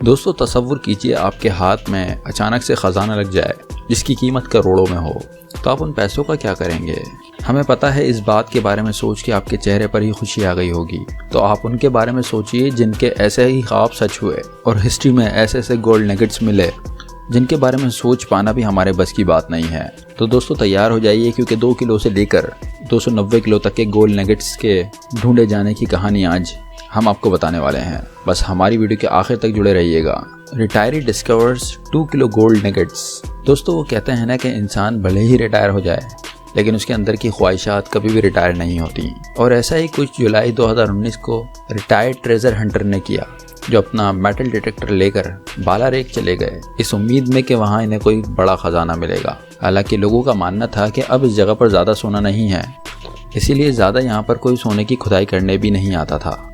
दोस्तों तसव्वुर कीजिए आपके हाथ में अचानक से ख़जाना लग जाए जिसकी कीमत करोड़ों में हो, तो आप उन पैसों का क्या करेंगे। हमें पता है इस बात के बारे में सोच के आपके चेहरे पर ही खुशी आ गई होगी, तो आप उनके बारे में सोचिए जिनके ऐसे ही ख्वाब सच हुए और हिस्ट्री में ऐसे ऐसे गोल्ड नगेट्स मिले जिनके बारे में सोच पाना भी हमारे बस की बात नहीं है। तो दोस्तों तैयार हो जाइए, क्योंकि 2 किलो से लेकर 290 किलो तक के गोल्ड नगेट्स के ढूंढे जाने की कहानी आज हम आपको बताने वाले हैं। बस हमारी वीडियो के आखिर तक जुड़े रहिएगा। Retiree discovers 2 kilo gold nuggets. दोस्तों वो कहते हैं ना कि इंसान भले ही रिटायर हो जाए लेकिन उसके अंदर की ख्वाहिशात कभी भी रिटायर नहीं होती, और ऐसा ही कुछ जुलाई 2019 को रिटायर्ड ट्रेजर हंटर ने किया, जो अपना मेटल डिटेक्टर लेकर बालारेक चले गए इस उम्मीद में कि वहाँ इन्हें कोई बड़ा खजाना मिलेगा। हालांकि लोगों का मानना था कि अब इस जगह पर ज़्यादा सोना नहीं है, इसीलिए ज़्यादा यहाँ पर कोई सोने की खुदाई करने भी नहीं आता था।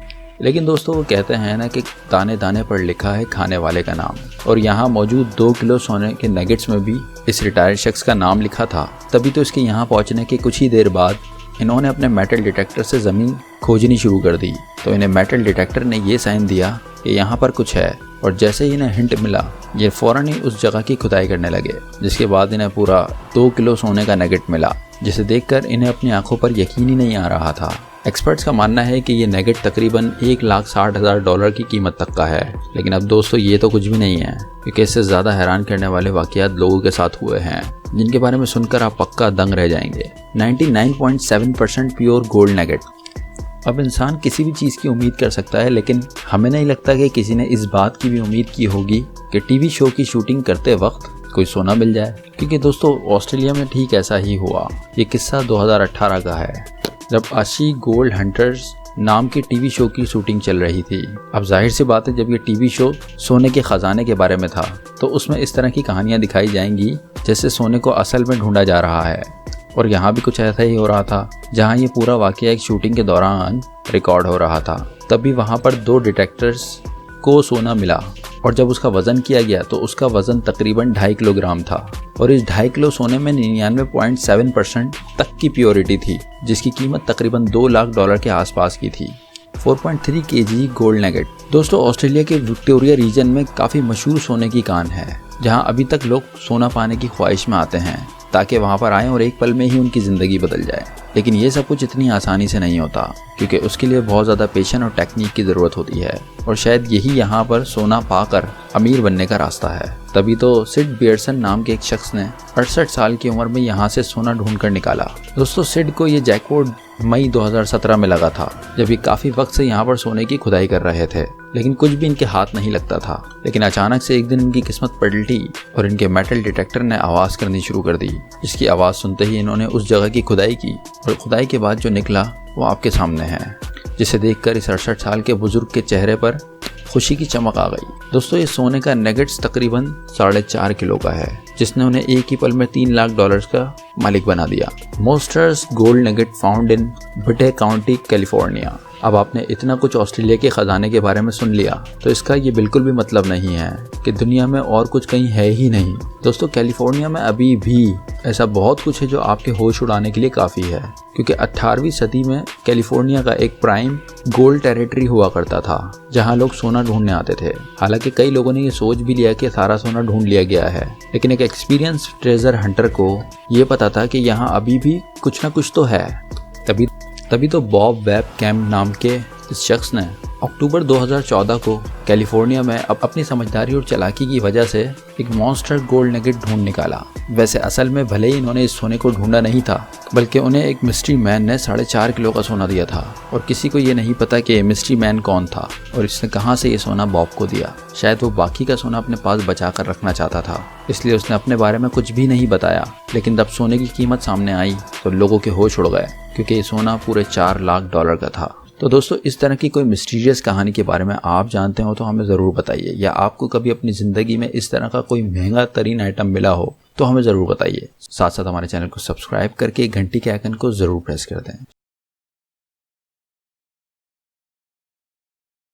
लेकिन दोस्तों वो कहते हैं ना कि दाने दाने पर लिखा है खाने वाले का नाम, और यहाँ मौजूद 2 किलो सोने के नगेट्स में भी इस रिटायर्ड शख्स का नाम लिखा था। तभी तो इसके यहाँ पहुँचने के कुछ ही देर बाद इन्होंने अपने मेटल डिटेक्टर से ज़मीन खोजनी शुरू कर दी। तो इन्हें मेटल डिटेक्टर ने ये साइन दिया कि यहाँ पर कुछ है, और जैसे ही इन्हें हिंट मिला ये फ़ौरन ही उस जगह की खुदाई करने लगे, जिसके बाद इन्हें पूरा 2 किलो सोने का नगेट मिला, जिसे देखकर इन्हें अपनी आंखों पर यकीन ही नहीं आ रहा था। एक्सपर्ट्स का मानना है कि ये नगेट तकरीबन $1,60,000 की कीमत तक का है। लेकिन अब दोस्तों ये तो कुछ भी नहीं है, क्योंकि इससे ज़्यादा हैरान करने वाले वाक़यात लोगों के साथ हुए हैं जिनके बारे में सुनकर आप पक्का दंग रह जाएंगे। 99.7% प्योर गोल्ड नगेट। अब इंसान किसी भी चीज़ की उम्मीद कर सकता है, लेकिन हमें नहीं लगता कि किसी ने इस बात की भी उम्मीद की होगी कि टीवी शो की शूटिंग करते वक्त कोई सोना मिल जाए। क्योंकि दोस्तों ऑस्ट्रेलिया में ठीक ऐसा ही हुआ। ये किस्सा 2018 का है, जब आशी गोल्ड हंटर्स नाम के टीवी शो की शूटिंग चल रही थी। अब जाहिर सी बात है, जब ये टीवी शो सोने के खजाने के बारे में था तो उसमें इस तरह की कहानियां दिखाई जाएंगी जैसे सोने को असल में ढूंढा जा रहा है। और यहाँ भी कुछ ऐसा ही हो रहा था, जहाँ ये पूरा वाकया एक शूटिंग के दौरान रिकॉर्ड हो रहा था। तभी वहाँ पर 2 डिटेक्टर्स को सोना मिला, और जब उसका वज़न किया गया तो उसका वज़न तकरीबन 2.5 किलोग्राम था, और इस 2.5 किलो सोने में 99.7% तक की प्योरिटी थी, जिसकी कीमत तकरीबन $2 लाख के आसपास की थी। 4.3 kg गोल्ड नगेट। दोस्तों ऑस्ट्रेलिया के विक्टोरिया रीजन में काफ़ी मशहूर सोने की कान है, जहां अभी तक लोग सोना पाने की ख्वाहिश में आते हैं ताकि वहां पर आएँ और एक पल में ही उनकी ज़िंदगी बदल जाए। लेकिन ये सब कुछ इतनी आसानी से नहीं होता, क्योंकि उसके लिए बहुत ज़्यादा पेशेंस और टेक्निक की ज़रूरत होती है, और शायद यही यहाँ पर सोना पाकर अमीर बनने का रास्ता है। तभी तो सिड बियर्सन नाम के एक शख्स ने 68 साल की उम्र में यहाँ से सोना ढूंढ कर निकाला। दोस्तों सिड को ये जैकपॉट मई 2017 में लगा था, जब ये काफ़ी वक्त से यहाँ पर सोने की खुदाई कर रहे थे, लेकिन कुछ भी इनके हाथ नहीं लगता था। लेकिन अचानक से एक दिन इनकी किस्मत पलटी और इनके मेटल डिटेक्टर ने आवाज़ करनी शुरू कर दी, जिसकी आवाज़ सुनते ही इन्होंने उस जगह की खुदाई की, और खुदाई के बाद जो निकला वो आपके सामने है, जिसे देखकर इस 68 साल के बुजुर्ग के चेहरे पर खुशी की चमक आ गई। दोस्तों ये सोने का नगेट्स तकरीबन 4.5 किलो का है, जिसने उन्हें एक ही पल में $3 लाख का मालिक बना दिया। Monster's gold nugget found in Butte county California. अब आपने इतना कुछ ऑस्ट्रेलिया के ख़जाने के बारे में सुन लिया, तो इसका ये बिल्कुल भी मतलब नहीं है कि दुनिया में और कुछ कहीं है ही नहीं। दोस्तों कैलिफोर्निया में अभी भी ऐसा बहुत कुछ है जो आपके होश उड़ाने के लिए काफ़ी है, क्योंकि 18वीं सदी में कैलिफोर्निया का एक प्राइम गोल्ड टेरिटरी हुआ करता था, जहां लोग सोना ढूंढने आते थे। हालांकि कई लोगों ने ये सोच भी लिया कि सारा सोना ढूंढ लिया गया है, लेकिन एक एक्सपीरियंस ट्रेजर हंटर को ये पता था कि यहाँ अभी भी कुछ ना कुछ तो है। तभी तो बॉब वेब कैम नाम के इस शख्स ने अक्टूबर 2014 को कैलिफोर्निया में अपनी समझदारी और चालाकी की वजह से एक मॉन्स्टर गोल्ड नगेट ढूंढ निकाला। वैसे असल में भले ही इन्होंने इस सोने को ढूंढा नहीं था, बल्कि उन्हें एक मिस्ट्री मैन ने 4.5 किलो का सोना दिया था, और किसी को ये नहीं पता कि मिस्ट्री मैन कौन था और इसने कहाँ से ये सोना बॉब को दिया। शायद वो बाकी का सोना अपने पास बचा कर रखना चाहता था, इसलिए उसने अपने बारे में कुछ भी नहीं बताया। लेकिन जब सोने की कीमत सामने आई तो लोगों के होश उड़ गए, क्योंकि ये सोना पूरे $4 लाख का था। तो दोस्तों इस तरह की कोई मिस्टीरियस कहानी के बारे में आप जानते हो तो हमें ज़रूर बताइए, या आपको कभी अपनी ज़िंदगी में इस तरह का कोई महंगा तरीन आइटम मिला हो तो हमें ज़रूर बताइए। साथ साथ हमारे चैनल को सब्सक्राइब करके घंटी के आइकन को ज़रूर प्रेस कर दें।